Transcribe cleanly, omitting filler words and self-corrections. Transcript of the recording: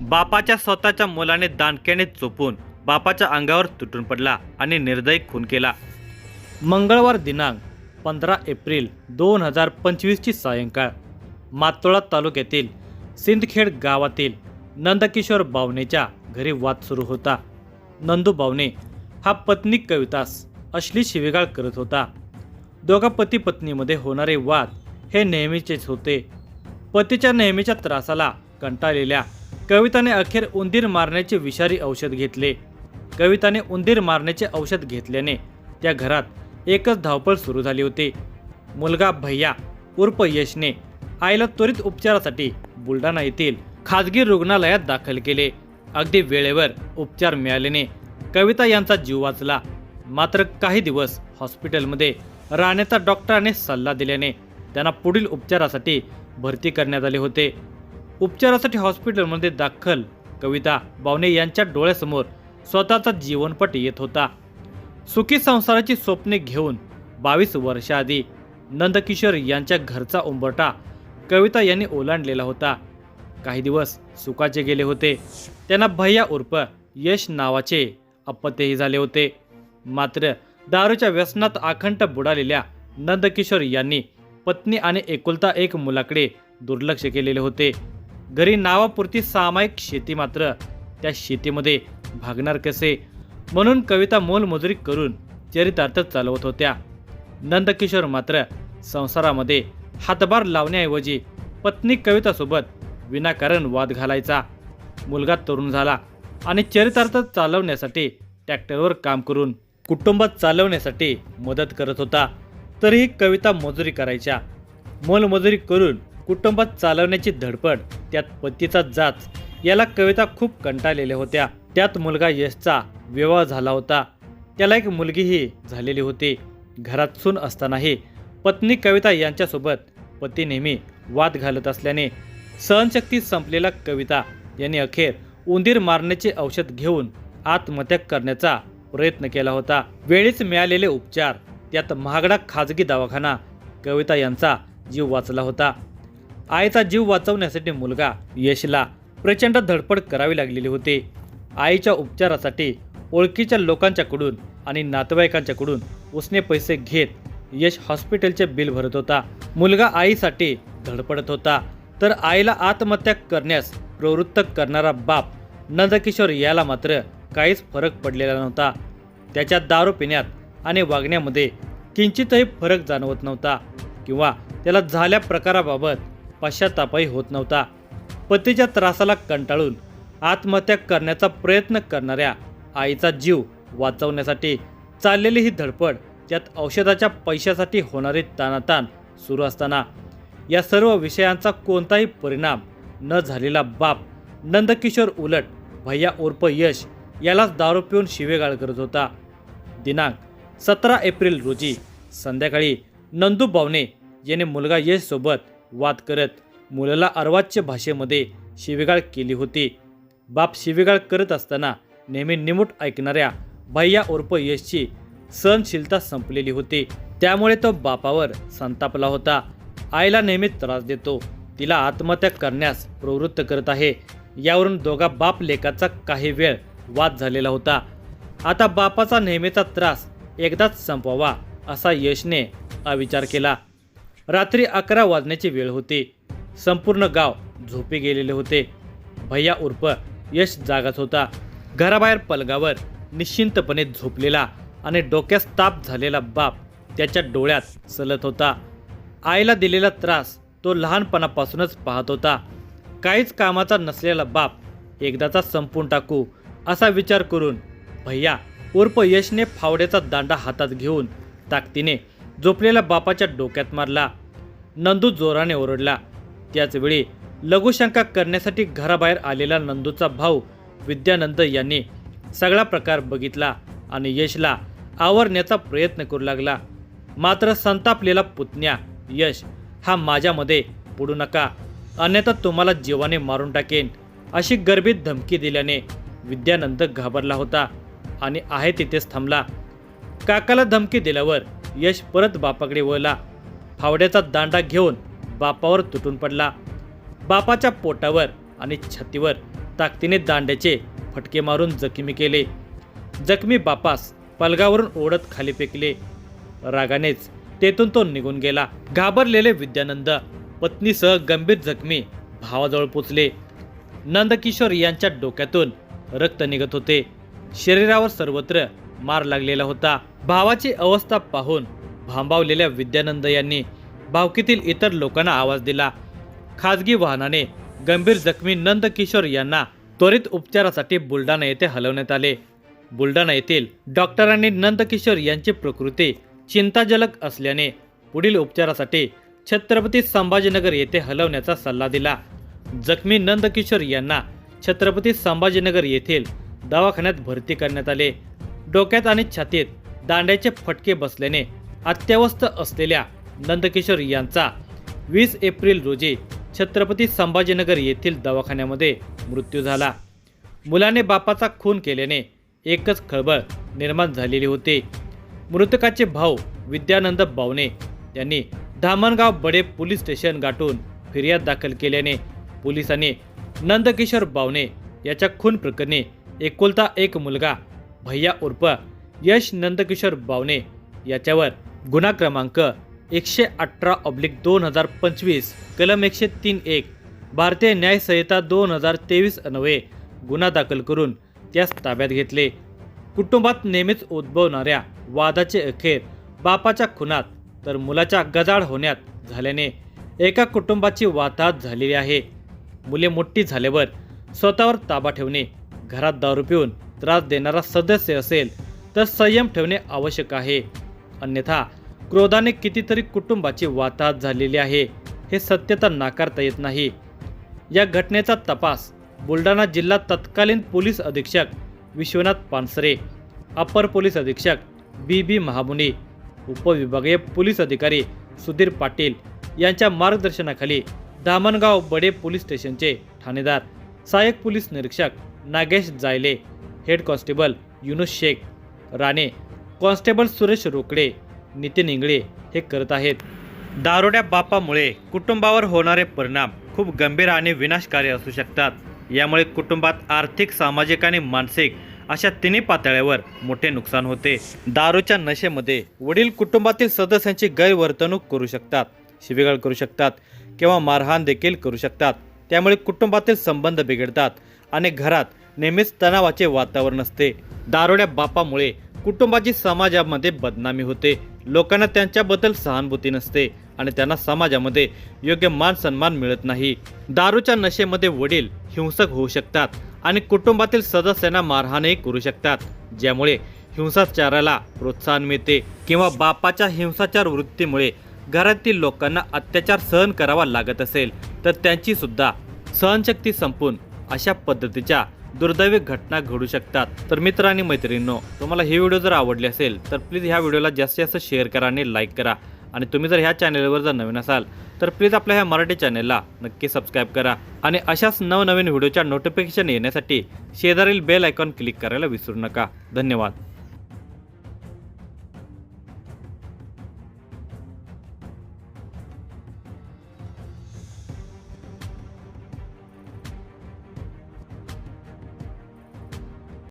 बापाच्या स्वतःच्या मुलाने दांडक्याने चोपून बापाच्या अंगावर तुटून पडला आणि निर्दयी खून केला। मंगळवार दिनांक 15 एप्रिल 2025 ची सायंकाळ मातोळा तालुक्यातील सिंदखेड गावातील नंदकिशोर बावनेच्या घरी वाद सुरू होता। नंदू बावने हा पत्नी कवितास अश्लील शिवीगाळ करत होता। दोघा पती पत्नीमध्ये होणारे वाद हे नेहमीचेच होते। पतीच्या नेहमीच्या त्रासाला कंटाळलेल्या कविताने अखेर उंदीर मारण्याचे विषारी औषध घेतले। कविताने उंदीर मारण्याचे औषध घेतल्याने त्या घरात एकच धावपळ सुरू झाली होती। मुलगा भैया उर्फ यशने आईला त्वरित उपचारासाठी बुलढाणा येथील खाजगी रुग्णालयात दाखल केले। अगदी वेळेवर उपचार मिळाल्याने कविता यांचा जीव वाचला। मात्र काही दिवस हॉस्पिटलमध्ये राहण्याचा डॉक्टरांनी सल्ला दिल्याने त्यांना पुढील उपचारासाठी भरती करण्यात आले होते। उपचारासाठी हॉस्पिटलमध्ये दाखल कविता बावने यांच्या डोळ्यासमोर स्वतःचा जीवनपट येत होता। सुखी संसाराची स्वप्ने घेऊन 22 वर्षाआधी नंदकिशोर यांच्या घरचा उंबरठा कविता यांनी ओलांडलेला होता। काही दिवस सुखाचे गेले होते। त्यांना भैया उर्फ यश नावाचे अपत्यही झाले होते। मात्र दारूच्या व्यसनात आखंड बुडालेल्या नंदकिशोर यांनी पत्नी आणि एकुलता एक मुलाकडे दुर्लक्ष केलेले होते। घरी नावापुरती सामायिक शेती, मात्र त्या शेतीमध्ये भागणार कसे म्हणून कविता मोलमजुरी करून चरितार्थ चालवत होत्या। नंदकिशोर मात्र संसारामध्ये हातभार लावण्याऐवजी पत्नी कवितासोबत विनाकारण वाद घालायचा। मुलगा तरुण झाला आणि चरितार्थ चालवण्यासाठी ट्रॅक्टरवर काम करून कुटुंबात चालवण्यासाठी मदत करत होता। तरीही कविता मजुरी करायच्या। मोलमजुरी करून कुटुंबात चालवण्याची धडपड, त्यात पतीचा जाच, याला कविता खूप कंटाळलेल्या होत्या। त्यात मुलगा यशचा विवाह झाला होता। त्याला एक मुलगीही झालेली होती। घरात सून असतानाही पत्नी कविता यांच्यासोबत पती नेहमी वाद घालत असल्याने सहनशक्ती संपलेला कविता यांनी अखेर उंदीर मारण्याचे औषध घेऊन आत्महत्या करण्याचा प्रयत्न केला होता। वेळीच मिळालेले उपचार, त्यात महागडा खाजगी दवाखाना, कविता यांचा जीव वाचला होता। आईचा जीव वाचवण्यासाठी मुलगा यशला प्रचंड धडपड करावी लागलेली होती। आईच्या उपचारासाठी ओळखीच्या लोकांच्याकडून आणि नातेवाईकांच्याकडून उसने पैसे घेत यश हॉस्पिटलचे बिल भरत होता। मुलगा आईसाठी धडपडत होता, तर आईला आत्महत्या करण्यास प्रवृत्त करणारा बाप नंदकिशोर याला मात्र काहीच फरक पडलेला नव्हता। त्याच्या दारू पिण्यात आणि वागण्यामध्ये किंचितही फरक जाणवत नव्हता किंवा त्याला झाल्या प्रकाराबाबत पश्चातापही होत नव्हता। पतीच्या त्रासाला कंटाळून आत्महत्या करण्याचा प्रयत्न करणाऱ्या आईचा जीव वाचवण्यासाठी चाललेली ही धडपड, त्यात औषधाच्या पैशासाठी होणारी ताणाताण सुरू असताना या सर्व विषयांचा कोणताही परिणाम न झालेला बाप नंदकिशोर उलट भैया उर्फ यश यालाच दारू पिऊन शिवेगाळ करत होता। दिनांक 17 एप्रिल रोजी संध्याकाळी नंदू बावने याने मुलगा यश सोबत वाद करत मुलाला अर्वाच्य भाषेमध्ये शिवीगाळ केली होती। बाप शिवीगाळ करत असताना नेहमी निमूट ऐकणाऱ्या भैया उर्फ यशची सहनशीलता संपलेली होती। त्यामुळे तो बापावर संतापला होता। आईला नेहमी त्रास देतो, तिला आत्महत्या करण्यास प्रवृत्त करत आहे, यावरून दोघा बाप लेकाचा काही वेळ वाद झालेला होता। आता बापाचा नेहमीचा त्रास एकदाच संपवावा असा यशने विचार केला। रात्री 11 वाजण्याची वेळ होती। संपूर्ण गाव झोपी गेलेले होते। भैया उर्फ यश जागाच होता। घराबाहेर पलंगावर निश्चिंतपणे झोपलेला आणि डोक्यास ताप झालेला बाप त्याच्या डोळ्यात सलत होता। आईला दिलेला त्रास तो लहानपणापासूनच पाहत होता। काहीच कामाचा नसलेला बाप एकदाचा संपून टाकू असा विचार करून भैया उर्फ यशने फावड्याचा दांडा हातात घेऊन ताकदीने झोपलेल्या बापाच्या डोक्यात मारला। नंदू जोराने ओरडला। त्याचवेळी लघुशंका करण्यासाठी घराबाहेर आलेला नंदूचा भाऊ विद्यानंद यांनी सगळा प्रकार बघितला आणि यशला आवरण्याचा प्रयत्न करू लागला। मात्र संतापलेला पुतण्या यश हा माझ्यामध्ये पडू नका, अन्यथा तुम्हाला जीवाने मारून टाकेन अशी गर्भित धमकी दिल्याने विद्यानंद घाबरला होता आणि आहे तिथेच थांबला। काकाला धमकी दिल्यावर यश परत बापाकडे वळला। फावड्याचा दांडा घेऊन बापावर तुटून पडला। बापाच्या पोटावर आणि छातीवर ताकदीने दांड्याचे फटके मारून जखमी केले. जखमी बापास पलगावरून ओढत खाली फेकले. रागानेच तेथून तो निघून गेला. घाबरलेले विद्यानंद पत्नीसह गंभीर जखमी भावाजवळ पोचले. नंदकिशोर यांच्या डोक्यातून रक्त निघत होते. शरीरावर सर्वत्र मार लागलेला होता. भावाची अवस्था पाहून भांबावलेल्या विद्यानंद यांनी भावकीतील इतर लोकांना आवाज दिला. खाजगी वाहनाने गंभीर जखमी नंदकिशोर यांना त्वरित उपचारासाठी बुलढाणा येथे हलवण्यात आले. बुलढाणा येथील डॉक्टरांनी नंदकिशोर यांची प्रकृती चिंताजनक असल्याने पुढील उपचारासाठी छत्रपती संभाजीनगर येथे हलवण्याचा सल्ला दिला. जखमी नंदकिशोर यांना छत्रपती संभाजीनगर येथील दवाखान्यात भरती करण्यात आले. डोक्यात आणि छातीत दांड्याचे फटके बसल्याने अत्यवस्थ असलेल्या नंदकिशोर यांचा 20 एप्रिल रोजी छत्रपती संभाजीनगर येथील दवाखान्यामध्ये मृत्यू झाला. मुलाने बापाचा खून केल्याने एकच खळबळ निर्माण झालेली होती. मृतकाचे भाऊ विद्यानंद बावणे यांनी धामणगाव बडे पोलीस स्टेशन गाठून फिर्याद दाखल केल्याने पोलिसांनी नंदकिशोर बावणे याच्या खून प्रकरणी एकुलता एक मुलगा भैया उर्फ यश नंदकिशोर बावणे याच्यावर गुन्हा क्रमांक 118/2025 कलम 103(1) भारतीय न्याय संहिता 2023 अन्वये गुन्हा दाखल करून त्यास ताब्यात घेतले. कुटुंबात नेहमीच उद्भवणाऱ्या वादाचे अखेर बापाच्या खुनात तर मुलाच्या गजाळ होण्यात झाल्याने एका कुटुंबाची वाताहत झालेली आहे. मुले मोठी झाल्यावर स्वतःवर ताबा ठेवणे, घरात दारू पिऊन त्रास देणारा सदस्य असेल तर संयम ठेवणे आवश्यक आहे. अन्यथा क्रोधाने कितीतरी कुटुंबाची वाताहत झालेली आहे. हे सत्यता नाकारता येत नाही. या घटनेचा तपास बुलढाणा जिल्हा तत्कालीन पोलीस अधीक्षक विश्वनाथ पानसरे, अपर पोलीस अधीक्षक बी महामुनी, उपविभागीय पोलीस अधिकारी सुधीर पाटील यांच्या मार्गदर्शनाखाली धामणगाव बडे पोलीस स्टेशनचे ठाणेदार, सहाय्यक पोलीस निरीक्षक Nagesh Jayle, head constable Yunus Shaikh Rane, constable Suresh Rokade, Nitin Ingale हे करत आहेत. दारुड्या बापामुळे कुटुंबावर होणारे परिणाम खूप गंभीर आणि विनाशकारी असू शकतात. यामुळे कुटुंबात आर्थिक, सामाजिक आणि मानसिक अशा तिन्ही पातळ्यावर मोठे नुकसान होते. दारूच्या नशेमध्ये वडील कुटुंबातील सदस्यांची गैरवर्तणूक करू शकतात, शिवीगाळ करू शकतात किंवा मारहाण देखील करू शकतात. त्यामुळे कुटुंबातील संबंध बिघडतात आणि घरात नेहमीच तणावाचे वातावरण असते. दारुड्या बापामुळे कुटुंबाची समाजामध्ये बदनामी होते. लोकांना त्यांच्याबद्दल सहानुभूती नसते आणि त्यांना समाजामध्ये योग्य मान सन्मान मिळत नाही. दारूच्या नशेमध्ये वडील हिंसक होऊ शकतात आणि कुटुंबातील सदस्यांना मारहाणही करू शकतात, ज्यामुळे हिंसाचाराला प्रोत्साहन मिळते किंवा बापाच्या हिंसाचार वृत्तीमुळे घरातील लोकांना अत्याचार सहन करावा लागत असेल तर त्यांची सुद्धा सहनशक्ती संपून अशा पद्धतीच्या दुर्दैवी घटना घडू शकतात. तर मित्र आणि मैत्रिणींनो, तुम्हाला ही व्हिडिओ जर आवडली असेल तर प्लीज ह्या व्हिडिओला जास्तीत जास्त शेअर करा आणि लाईक करा. आणि तुम्ही जर ह्या चॅनलवर जर नवीन असाल तर प्लीज आपल्या ह्या मराठी चॅनलला नक्की सबस्क्राईब करा आणि अशाच नवनवीन व्हिडिओच्या नोटिफिकेशन येण्यासाठी शेजारील बेल आयकॉन क्लिक करायला विसरू नका. धन्यवाद.